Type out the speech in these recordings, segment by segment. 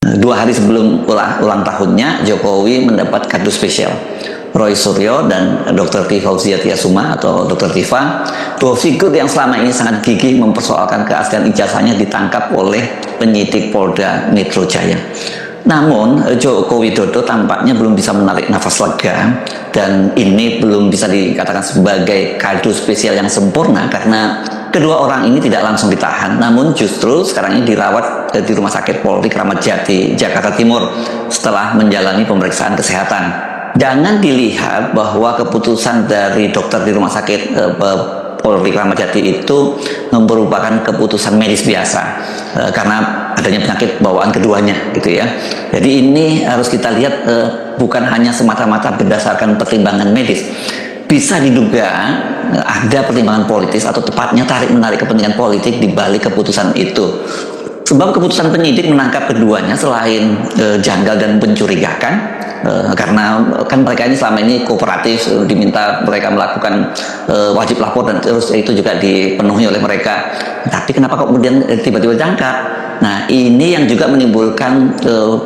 2 hari sebelum ulang tahunnya, Jokowi mendapat kado spesial. Roy Suryo dan Dr. Tiva Fauzia-Tiasuma atau Dr. Tiva, dua figur yang selama ini sangat gigih mempersoalkan keaslian ijazahnya, ditangkap oleh penyidik Polda Metro Jaya. Namun Joko Widodo tampaknya belum bisa menarik nafas lega, dan ini belum bisa dikatakan sebagai kado spesial yang sempurna karena kedua orang ini tidak langsung ditahan, namun justru sekarang ini dirawat di Rumah Sakit Polri Kramat Jati, Jakarta Timur setelah menjalani pemeriksaan kesehatan. Jangan dilihat bahwa keputusan dari dokter di Rumah Sakit Polri Kramat Jati itu merupakan keputusan medis biasa karena adanya penyakit bawaan keduanya, gitu ya. Jadi ini harus kita lihat bukan hanya semata-mata berdasarkan pertimbangan medis. Bisa diduga ada pertimbangan politis atau tepatnya tarik-menarik kepentingan politik di balik keputusan itu. Sebab keputusan penyidik menangkap keduanya selain janggal dan mencurigakan, karena kan mereka ini selama ini kooperatif, diminta mereka melakukan wajib lapor dan terus itu juga dipenuhi oleh mereka. Tapi kenapa kok kemudian tiba-tiba jangka? Nah, ini yang juga menimbulkan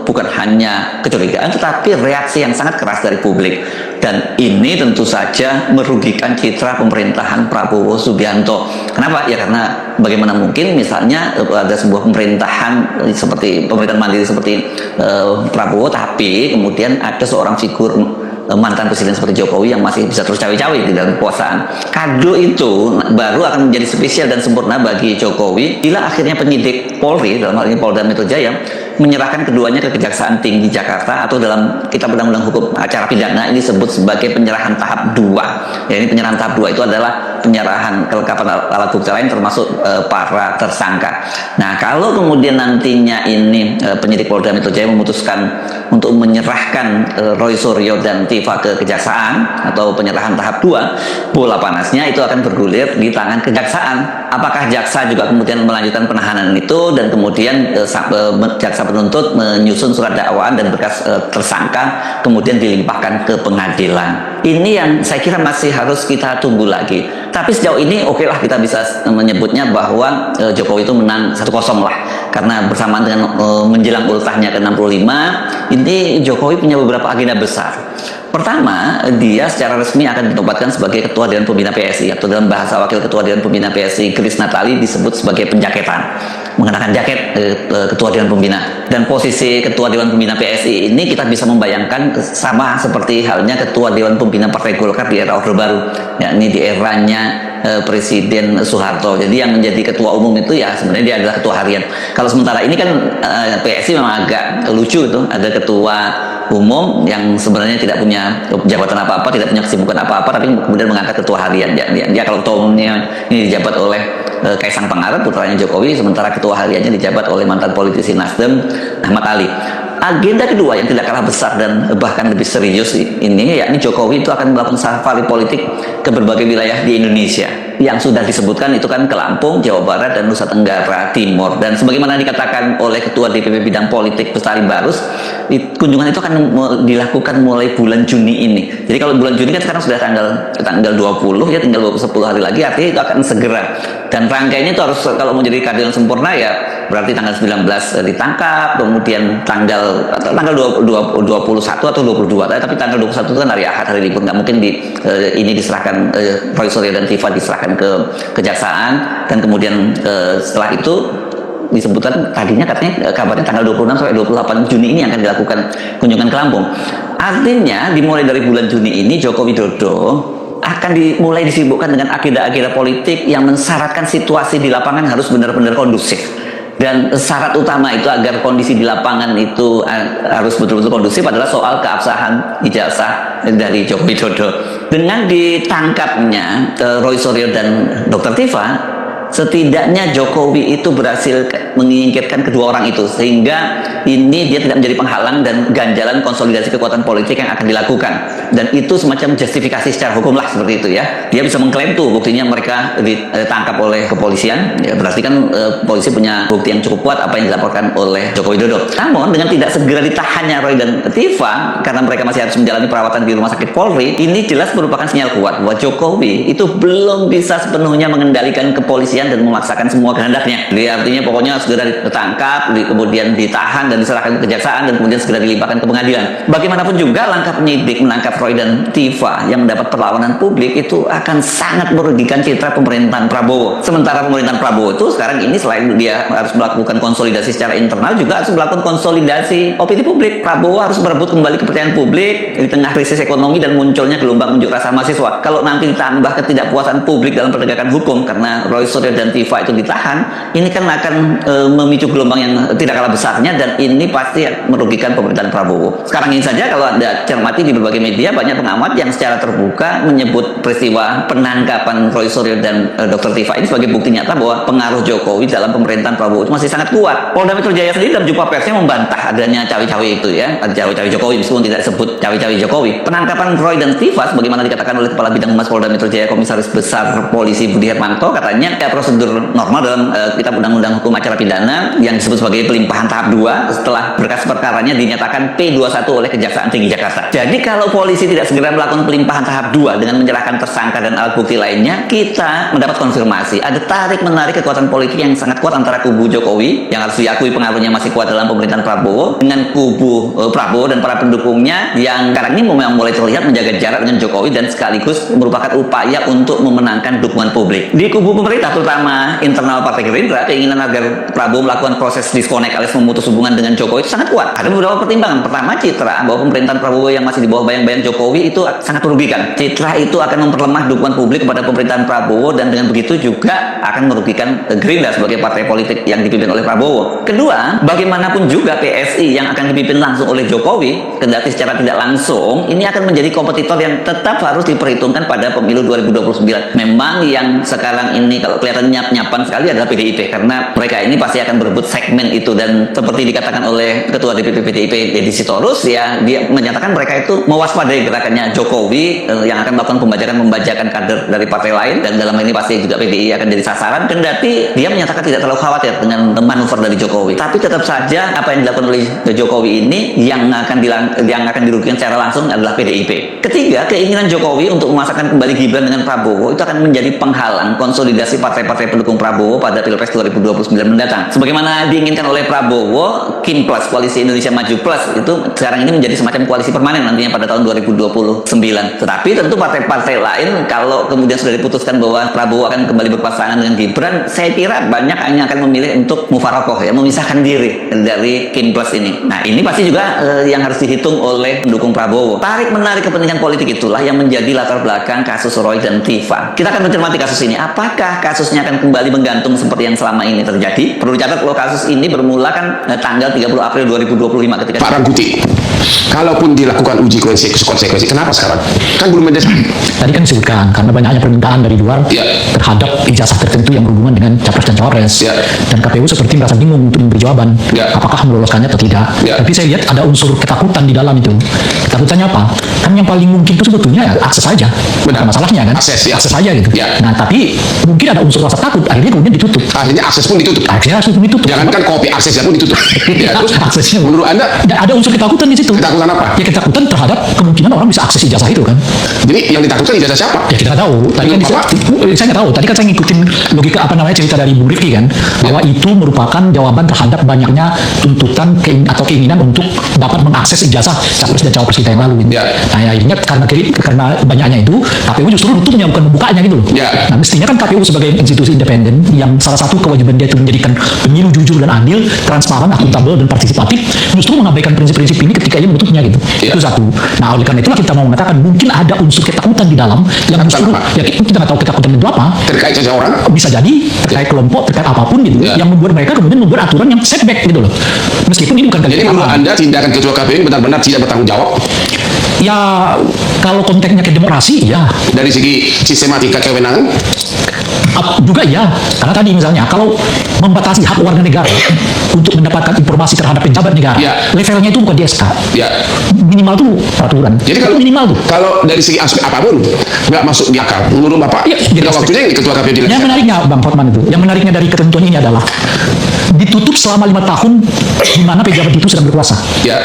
bukan hanya kecurigaan tetapi reaksi yang sangat keras dari publik. Dan ini tentu saja merugikan citra pemerintahan Prabowo Subianto. Kenapa? Ya karena bagaimana mungkin misalnya ada sebuah pemerintahan seperti pemerintahan mandiri seperti Prabowo, tapi kemudian ada seorang figur mantan presiden seperti Jokowi yang masih bisa terus cawe-cawe di dalam kekuasaan. Kado itu baru akan menjadi spesial dan sempurna bagi Jokowi bila akhirnya penyidik Polri, dalam hal ini Polda Metro Jaya, menyerahkan keduanya ke Kejaksaan Tinggi Jakarta, atau dalam Kitab Undang-Undang Hukum Acara Pidana ini disebut sebagai penyerahan tahap 2. Ya, ini penyerahan tahap 2 itu adalah penyerahan kelengkapan alat bukti lain termasuk para tersangka. Nah, kalau kemudian nantinya ini penyidik Polda Metro Jaya memutuskan untuk menyerahkan Roy Suryo dan Tiva ke Kejaksaan atau penyerahan tahap 2, bola panasnya itu akan bergulir di tangan Kejaksaan. Apakah jaksa juga kemudian melanjutkan penahanan itu dan kemudian jaksa penuntut menyusun surat dakwaan dan berkas tersangka kemudian dilimpahkan ke pengadilan. Ini yang saya kira masih harus kita tunggu lagi. Tapi sejauh ini oke lah, kita bisa menyebutnya bahwa Jokowi itu menang 1-0 lah. Karena bersamaan dengan menjelang ultahnya ke-65, ini Jokowi punya beberapa agenda besar. Pertama, dia secara resmi akan dinobatkan sebagai Ketua Dewan Pembina PSI, atau dalam bahasa Wakil Ketua Dewan Pembina PSI Grace Natali disebut sebagai penjaketan, mengenakan jaket Ketua Dewan Pembina. Dan posisi Ketua Dewan Pembina PSI ini kita bisa membayangkan sama seperti halnya Ketua Dewan Pembina Partai Golkar di era Orde Baru, yakni di eranya Presiden Soeharto. Jadi yang menjadi ketua umum itu ya sebenarnya dia adalah ketua harian. Kalau sementara ini kan PSI memang agak lucu itu, ada ketua umum yang sebenarnya tidak punya jabatan apa-apa, tidak punya kesibukan apa-apa, tapi kemudian mengangkat ketua harian. Dia kalau ketua umumnya ini dijabat oleh Kaisang Pangarep, putranya Jokowi, sementara ketua hariannya dijabat oleh mantan politisi Nasdem Ahmad Ali. Agenda kedua yang tidak kalah besar dan bahkan lebih serius ini, yakni Jokowi itu akan melakukan safari politik ke berbagai wilayah di Indonesia. Yang sudah disebutkan itu kan ke Lampung, Jawa Barat, dan Nusa Tenggara Timur. Dan sebagaimana dikatakan oleh Ketua DPP Bidang Politik Bestari Barus, kunjungan itu akan dilakukan mulai bulan Juni ini. Jadi kalau bulan Juni kan sekarang sudah tanggal 20 ya, tinggal 10 hari lagi, artinya itu akan segera. Dan rangkaiannya itu harus, kalau mau jadi keadilan sempurna ya berarti tanggal 19 ditangkap, kemudian tanggal 21 atau 22, tapi tanggal 21 itu kan hari Ahad, hari libur, nggak mungkin ini diserahkan Roy Suryo dan Tiva diserahkan ke Kejaksaan, dan kemudian setelah itu disebutkan tadinya katanya kabarnya tanggal 26 sampai 28 Juni ini akan dilakukan kunjungan ke Lampung. Artinya dimulai dari bulan Juni ini Joko Widodo akan mulai disibukkan dengan agenda-agenda politik yang mensyaratkan situasi di lapangan harus benar-benar kondusif. Dan syarat utama itu agar kondisi di lapangan itu harus betul-betul kondusif adalah soal keabsahan ijazah dari Joko Widodo. Dengan ditangkapnya Roy Suryo dan Dr. Tiva, setidaknya Jokowi itu berhasil menyingkirkan kedua orang itu, sehingga ini dia tidak menjadi penghalang dan ganjalan konsolidasi kekuatan politik yang akan dilakukan. dibuktikan, dan itu semacam justifikasi secara hukum lah seperti itu ya. Dia bisa mengklaim tuh buktinya mereka ditangkap oleh kepolisian, ya berarti kan polisi punya bukti yang cukup kuat apa yang dilaporkan oleh Joko Widodo. Namun dengan tidak segera ditahannya Roy dan Tifa karena mereka masih harus menjalani perawatan di rumah sakit Polri, ini jelas merupakan sinyal kuat bahwa Jokowi itu belum bisa sepenuhnya mengendalikan kepolisian dan memaksakan semua kehendaknya. Dia artinya pokoknya segera ditangkap, kemudian ditahan dan diserahkan ke kejaksaan, dan kemudian segera dilimpahkan ke pengadilan. Bagaimanapun juga langkah penyidik menangkap Roy dan Tifa yang mendapat perlawanan publik itu akan sangat merugikan citra pemerintahan Prabowo. Sementara pemerintahan Prabowo itu sekarang ini selain dia harus melakukan konsolidasi secara internal, juga harus melakukan konsolidasi opini publik. Prabowo harus merebut kembali kepercayaan publik di tengah krisis ekonomi dan munculnya gelombang unjuk rasa mahasiswa. Kalau nanti ditambah ketidakpuasan publik dalam penegakan hukum karena Roy Suryo dan Tifa itu ditahan, ini kan akan memicu gelombang yang tidak kalah besarnya, dan ini pasti merugikan pemerintahan Prabowo. Sekarang ini saja kalau Anda cermati di berbagai media, banyak pengamat yang secara terbuka menyebut peristiwa penangkapan Roy Suryo dan Dr. Tifa ini sebagai bukti nyata bahwa pengaruh Jokowi dalam pemerintahan Prabowo itu masih sangat kuat. Polda Metro Jaya sendiri dalam jumpa persnya membantah adanya cawe-cawe itu ya, cawe-cawe Jokowi, meskipun tidak disebut cawe-cawe Jokowi. Penangkapan Roy dan Tifa sebagaimana dikatakan oleh Kepala Bidang Humas Polda Metro Jaya Komisaris Besar Polisi Budi Hermanto, katanya ya prosedur normal dalam Kitab Undang-Undang Hukum Acara Pidana yang disebut sebagai pelimpahan tahap 2 setelah berkas perkaranya dinyatakan P21 oleh Kejaksaan Tinggi Jakarta. Jadi kalau polisi tidak segera melakukan pelimpahan tahap 2 dengan menyerahkan tersangka dan alat bukti lainnya, kita mendapat konfirmasi ada tarik-menarik kekuatan politik yang sangat kuat antara kubu Jokowi yang harus diakui pengaruhnya masih kuat dalam pemerintahan Prabowo dengan kubu Prabowo dan para pendukungnya yang sekarang ini memang mulai terlihat menjaga jarak dengan Jokowi dan sekaligus merupakan upaya untuk memenangkan dukungan publik. Di kubu pemerintah terutama internal Partai Gerindra, keinginan agar Prabowo melakukan proses disconnect alias memutus hubungan dengan Jokowi itu sangat kuat. Ada beberapa pertimbangan. Pertama, citra bahwa pemerintahan Prabowo yang masih di bawah bayang-bayang Jokowi itu sangat merugikan. Citra itu akan memperlemah dukungan publik kepada pemerintahan Prabowo, dan dengan begitu juga akan merugikan Gerindra sebagai partai politik yang dipimpin oleh Prabowo. Kedua, bagaimanapun juga PSI yang akan dipimpin langsung oleh Jokowi, kendati secara tidak langsung, ini akan menjadi kompetitor yang tetap harus diperhitungkan pada pemilu 2029. Memang yang sekarang ini kalau kelihatan nyap-nyapan sekali adalah PDIP, karena mereka ini pasti akan berebut segmen itu, dan seperti dikatakan oleh Ketua DPP PDIP Deddy Sitorus, ya dia menyatakan mereka itu mewaspadai gerakannya Jokowi yang akan melakukan pembajakan kader dari partai lain, dan dalam ini pasti juga PDI akan jadi sasaran, kendati dia menyatakan tidak terlalu khawatir dengan manuver dari Jokowi. Tapi tetap saja apa yang dilakukan oleh Jokowi ini yang akan dirugikan secara langsung adalah PDIP. Ketiga, keinginan Jokowi untuk memasangkan kembali Gibran dengan Prabowo itu akan menjadi penghalang konsolidasi partai-partai pendukung Prabowo pada Pilpres 2029 mendatang. Sebagaimana diinginkan oleh Prabowo, KIN Plus, Koalisi Indonesia Maju Plus, itu sekarang ini menjadi semacam koalisi permanen nantinya pada tahun 2029. Tetapi tentu partai-partai lain kalau kemudian sudah diputuskan bahwa Prabowo akan kembali berpasangan dengan Gibran, saya kira banyak yang akan memilih untuk mufarokoh, ya, memisahkan diri dari KIN Plus ini. Nah, ini pasti juga yang harus dihitung oleh pendukung Prabowo. Tarik-menarik kepentingan politik itulah yang menjadi latar belakang kasus Roy dan Tifa. Kita akan mencermati kasus ini. Apakah kasusnya akan kembali menggantung seperti yang selama ini terjadi? Perlu dicatat kalau kasus ini bermula kan tanggal 30 April 2025 ketika Pak Rangkuti, kalaupun dilakukan uji konsekuensi, kenapa sekarang? Kan belum ada. Tadi kan disebutkan karena banyaknya permintaan dari luar terhadap ijazah tertentu yang berhubungan dengan capres dan cawapres, dan KPU seperti merasa bingung untuk memberi jawaban apakah meloloskannya atau tidak. Tapi saya lihat ada unsur ketakutan di dalam itu. Ketakutannya apa? Kan yang paling mungkin itu sebetulnya akses saja. Benar. Masalahnya kan akses saja gitu. Nah, tapi mungkin ada unsur rasa takut, akhirnya kemudian ditutup. Akhirnya akses pun ditutup. Jangankan kopi, aksesnya pun ditutup. Terus aksesnya menurut Anda ada unsur ketakutan di situ. Ketakutan apa? Ya ketakutan terhadap kemungkinan orang bisa akses ijazah itu kan. Jadi yang ditakutkan ijazah siapa? Ya kita nggak tahu. Tadi kan saya nggak tahu. Tadi kan saya ngikutin logika cerita dari Bung Rifki kan, bahwa itu merupakan jawaban terhadap banyaknya tuntutan atau keinginan untuk dapat mengakses ijazah capres dan cawapres kita yang lalu. Gitu. Nah, ya, akhirnya karena banyaknya itu KPU justru nutupnya bukan membukanya gitu loh. Nah, mestinya kan KPU sebagai institusi independen yang salah satu kewajiban dia itu menjadikan pemilu jujur dan adil, transparan, akuntabel dan partisipatif, justru mengabaikan prinsip-prinsip ini ketika ia menutupnya gitu. Itu satu. Nah, oleh karena itulah kita mau mengatakan mungkin ada unsur ketakutan di dalam yang justru ya kita nggak tahu ketakutan itu apa. Terkait seseorang? Bisa jadi terkait kelompok, terkait apapun gitu, yang membuat mereka kemudian membuat aturan yang setback gitu loh. Meskipun ini bukan kali pertama. Jadi menurut Anda tindakan ketua KPU benar-benar tidak bertanggung jawab? Ya, kalau konteksnya ke demokrasi, ya. Dari segi sistematika kewenangan? Juga ya, karena tadi misalnya kalau membatasi hak warga negara untuk mendapatkan informasi terhadap pejabat negara, Ya. levelnya itu bukan di SK. Ya. Minimal tuh peraturan. Jadi Itu kalau minimal tuh. kalau dari segi aspek apapun nggak masuk di akal. Menurut Bapak, Iya, jika waktunya ketua KPU Yang dilantik. menariknya Bang Hotman itu, yang menariknya dari ketentuan ini adalah ditutup selama 5 tahun di mana pejabat itu sedang berkuasa. Ya.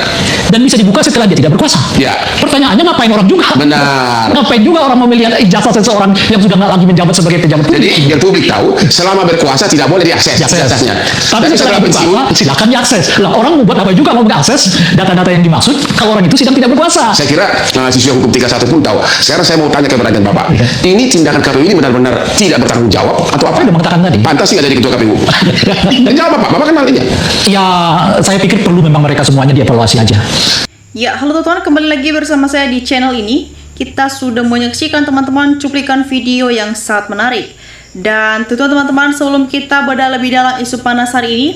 Dan bisa dibuka setelah dia tidak berkuasa. Ya. Pertanyaannya ngapain orang juga? Benar. Ngapain juga orang memilih ijazah seseorang yang sudah nggak lagi menjabat sebagai pejabat publik? Jadi biar publik tahu, selama berkuasa tidak boleh diakses ijazahnya. Tapi Dan setelah setelah pensiun, berkuasa silakan diakses. Lah orang mau buat apa juga mau mengakses data-data yang dimaksud kalau orang itu sedang tidak berkuasa. saya kira siswa hukum 31 pun tahu. Sekarang saya mau tanya ke pertanyaan Bapak. Ini tindakan KPU ini benar-benar tidak bertanggung jawab atau apa? Saya udah mengatakan tadi. Pantas sih nggak jadi ketua KPU. Dan jawab Bapak kan ahlinya. Ya, saya pikir perlu memang mereka semuanya dievaluasi aja. Ya, halo teman-teman, kembali lagi bersama saya di channel ini. Kita sudah menyaksikan teman-teman cuplikan video yang sangat menarik. Dan tentu teman-teman, sebelum kita bedah lebih dalam isu panas hari ini,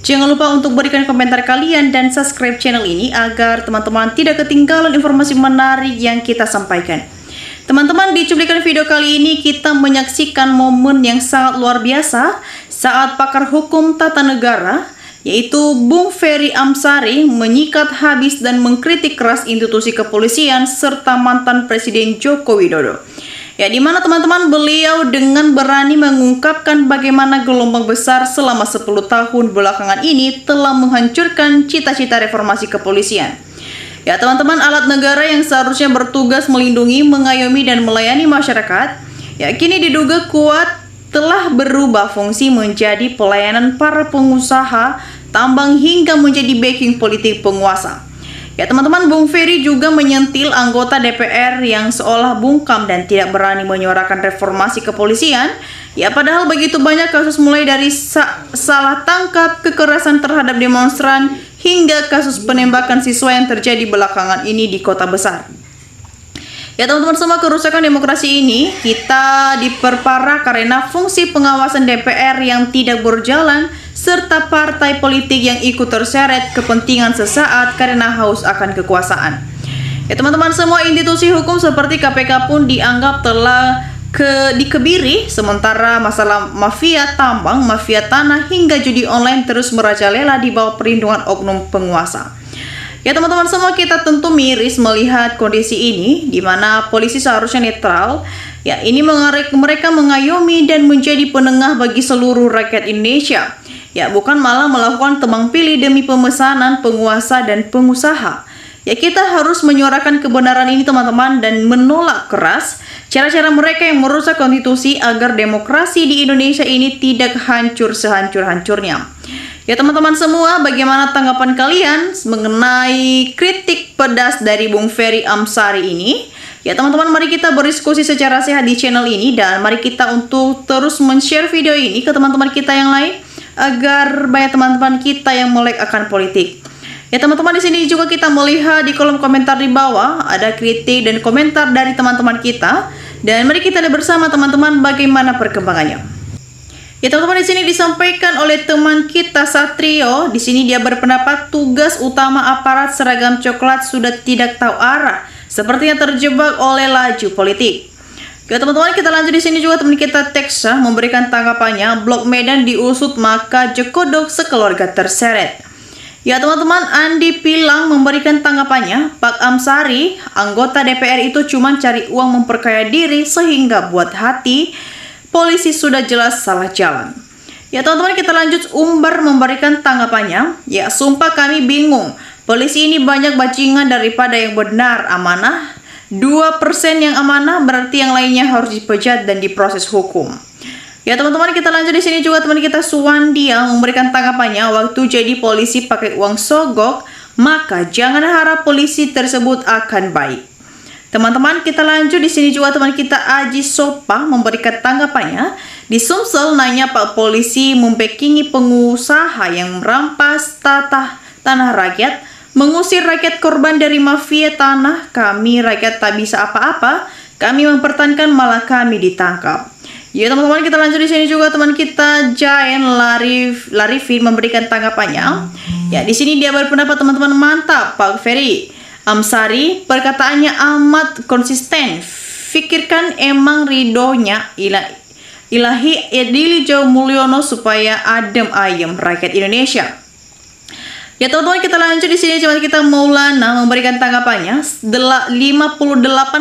jangan lupa untuk berikan komentar kalian dan subscribe channel ini agar teman-teman tidak ketinggalan informasi menarik yang kita sampaikan. Teman-teman, di cuplikan video kali ini kita menyaksikan momen yang sangat luar biasa saat pakar hukum tata negara yaitu Bung Ferry Amsari menyikat habis dan mengkritik keras institusi kepolisian serta mantan Presiden Joko Widodo. Ya, di mana teman-teman beliau dengan berani mengungkapkan bagaimana gelombang besar selama 10 tahun belakangan ini telah menghancurkan cita-cita reformasi kepolisian. Ya teman-teman, alat negara yang seharusnya bertugas melindungi, mengayomi, dan melayani masyarakat, ya kini diduga kuat telah berubah fungsi menjadi pelayanan para pengusaha tambang hingga menjadi backing politik penguasa. Ya teman-teman, Bung Ferry juga menyentil anggota DPR yang seolah bungkam dan tidak berani menyuarakan reformasi kepolisian. Ya padahal begitu banyak kasus mulai dari salah tangkap, kekerasan terhadap demonstran, hingga kasus penembakan siswa yang terjadi belakangan ini di kota besar. Ya teman-teman semua, kerusakan demokrasi ini kita diperparah karena fungsi pengawasan DPR yang tidak berjalan serta partai politik yang ikut terseret kepentingan sesaat karena haus akan kekuasaan. Ya teman-teman semua, institusi hukum seperti KPK pun dianggap telah dikebiri, sementara masalah mafia tambang, mafia tanah hingga judi online terus merajalela di bawah perlindungan oknum penguasa. Ya teman-teman semua, kita tentu miris melihat kondisi ini di mana polisi seharusnya netral. Ya ini mereka mengayomi dan menjadi penengah bagi seluruh rakyat Indonesia. Ya bukan malah melakukan tebang pilih demi pemesanan penguasa dan pengusaha. Ya kita harus menyuarakan kebenaran ini teman-teman dan menolak keras cara-cara mereka yang merusak konstitusi agar demokrasi di Indonesia ini tidak hancur sehancur-hancurnya. Ya teman-teman semua, bagaimana tanggapan kalian mengenai kritik pedas dari Bung Ferry Amsari ini? Ya teman-teman, mari kita berdiskusi secara sehat di channel ini dan mari kita untuk terus men-share video ini ke teman-teman kita yang lain agar banyak teman-teman kita yang melek akan politik. Ya teman-teman, di sini juga kita melihat di kolom komentar di bawah ada kritik dan komentar dari teman-teman kita dan mari kita lihat bersama teman-teman bagaimana perkembangannya. Ya teman-teman, di sini disampaikan oleh teman kita Satrio. Di sini dia berpendapat tugas utama aparat seragam coklat sudah tidak tahu arah, sepertinya terjebak oleh laju politik. Ya teman-teman, kita lanjut di sini juga teman kita Teksa memberikan tanggapannya. Blok Medan diusut maka Jokodok sekeluarga terseret. Ya teman-teman, Andi Pilang memberikan tanggapannya. Pak Amsari, anggota DPR itu cuma cari uang memperkaya diri sehingga buat hati polisi sudah jelas salah jalan. Ya teman-teman, kita lanjut. Umbar memberikan tanggapannya. Ya sumpah kami bingung. Polisi ini banyak bajingan daripada yang benar amanah. 2% yang amanah berarti yang lainnya harus dipecat dan diproses hukum. Ya teman-teman, kita lanjut di sini juga teman kita Suwandi yang memberikan tanggapannya. Waktu jadi polisi pakai uang sogok, maka jangan harap polisi tersebut akan baik. Teman-teman, kita lanjut di sini juga teman kita Aji Sopa memberikan tanggapannya. Di Sumsel nanya Pak polisi membackingi pengusaha yang merampas tanah rakyat, mengusir rakyat korban dari mafia tanah. Kami rakyat tak bisa apa-apa, kami mempertahankan malah kami ditangkap. Ya teman-teman, kita lanjut di sini juga teman kita Jaen Larifin memberikan tanggapannya. Ya di sini dia berpendapat teman-teman, mantap Pak Ferry Amsari, perkataannya amat konsisten. Fikirkan emang ridhonya Ilahi Edili Jawa Mulyono supaya adem ayem rakyat Indonesia. Ya teman-teman, kita lanjut di sini. Coba kita Maulana memberikan tanggapannya. 58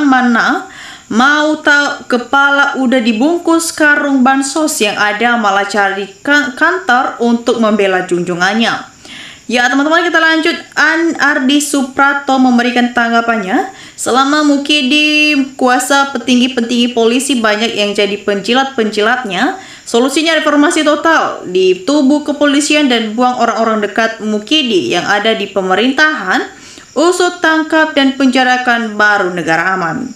mana mau tahu kepala udah dibungkus karung bansos, yang ada malah cari kantor untuk membela junjungannya. Ya teman-teman, kita lanjut. Ardi Suprato memberikan tanggapannya. Selama Mukidi kuasa petinggi-petinggi polisi banyak yang jadi penjilat-penjilatnya. Solusinya reformasi total di tubuh kepolisian dan buang orang-orang dekat Mukidi yang ada di pemerintahan. Usut, tangkap, dan penjarakan, baru negara aman.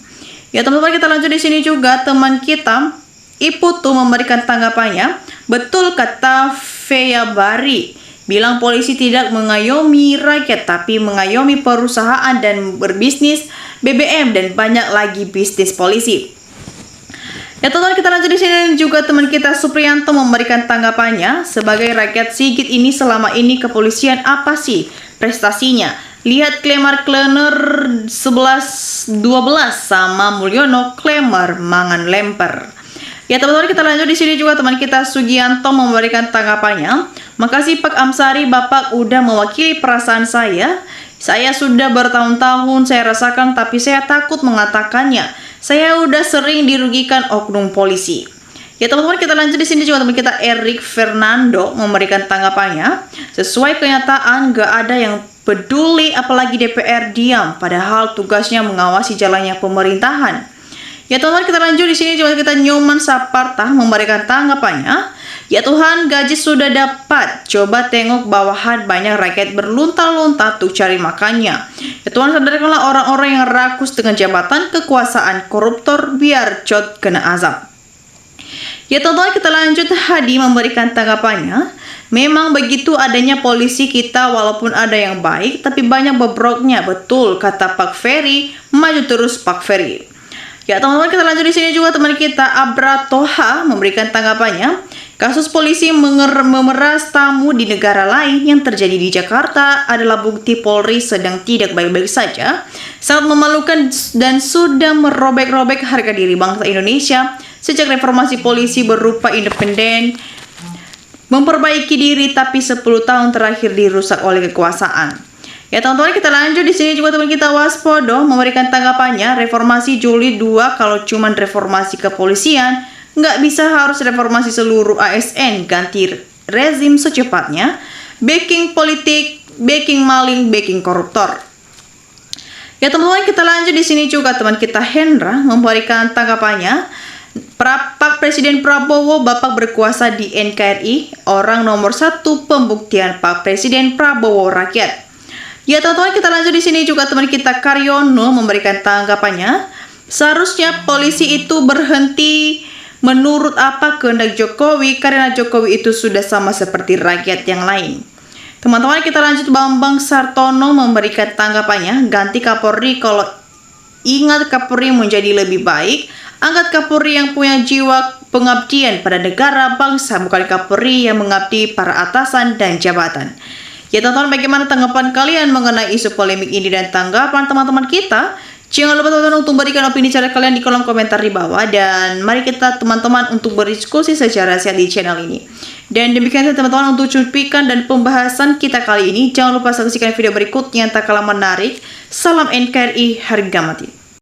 Ya teman-teman, kita lanjut di sini juga. Teman kita Iputu memberikan tanggapannya. Betul kata Feyabari, bilang polisi tidak mengayomi rakyat tapi mengayomi perusahaan dan berbisnis BBM dan banyak lagi bisnis polisi. Ya teman-teman, kita lanjut di sini juga. Teman kita Supriyanto memberikan tanggapannya. Sebagai rakyat Sigit ini, selama ini kepolisian apa sih prestasinya? Lihat Klemar Klener 11-12 sama Mulyono Klemar mangan lemper. Ya teman-teman, kita lanjut di sini juga. Teman kita Sugianto memberikan tanggapannya. Makasih Pak Amsari, Bapak udah mewakili perasaan saya. Saya sudah bertahun-tahun saya rasakan, tapi saya takut mengatakannya. Saya udah sering dirugikan oknum polisi. Ya teman-teman, kita lanjut di sini juga. Teman kita Erik Fernando memberikan tanggapannya. Sesuai kenyataan, gak ada yang peduli, apalagi DPR diam, padahal tugasnya mengawasi jalannya pemerintahan. Ya teman-teman, kita lanjut di sini juga. Kita Nyoman Saparta memberikan tanggapannya. Ya Tuhan, gaji sudah dapat, coba tengok bawahan, banyak rakyat berlunta-lunta tuh cari makannya. Ya Tuhan, sadarkanlah orang-orang yang rakus dengan jabatan kekuasaan, koruptor, biar cot kena azab. Ya teman-teman, kita lanjut. Hadi memberikan tanggapannya. Memang begitu adanya polisi kita, walaupun ada yang baik tapi banyak bobroknya. Betul kata Pak Ferry, maju terus Pak Ferry. Ya teman-teman, kita lanjut di sini juga. Teman kita Abra Toha memberikan tanggapannya. Kasus polisi memeras tamu di negara lain yang terjadi di Jakarta adalah bukti Polri sedang tidak baik-baik saja. Sangat memalukan dan sudah merobek-robek harga diri bangsa Indonesia sejak reformasi polisi berupa independen, memperbaiki diri, tapi 10 tahun terakhir dirusak oleh kekuasaan. Ya teman-teman, kita lanjut di sini juga. Teman kita Waspodo memberikan tanggapannya. Reformasi Juli 2, kalau cuman reformasi kepolisian, nggak bisa, harus reformasi seluruh ASN, ganti rezim secepatnya. Backing politik, backing maling, backing koruptor. Ya teman-teman, kita lanjut di sini juga. Teman kita Hendra memberikan tanggapannya. Pak Presiden Prabowo, Bapak berkuasa di NKRI, orang nomor 1 pembuktian Pak Presiden Prabowo rakyat. Ya teman-teman, kita lanjut di sini juga. Teman kita Karyono memberikan tanggapannya. Seharusnya polisi itu berhenti menurut apa kehendak Jokowi, karena Jokowi itu sudah sama seperti rakyat yang lain. Teman-teman, kita lanjut. Bambang Sartono memberikan tanggapannya. Ganti Kapolri kalau ingat Kapolri menjadi lebih baik. Angkat Kapolri yang punya jiwa pengabdian pada negara bangsa, bukan Kapolri yang mengabdi para atasan dan jabatan. Ya teman-teman, bagaimana tanggapan kalian mengenai isu polemik ini dan tanggapan teman-teman kita? Jangan lupa teman-teman untuk berikan opini cara kalian di kolom komentar di bawah. Dan mari kita teman-teman untuk berdiskusi secara sehat di channel ini. Dan demikian saja teman-teman untuk cuplikan dan pembahasan kita kali ini. Jangan lupa saksikan video berikutnya yang tak kalah menarik. Salam NKRI, harga mati.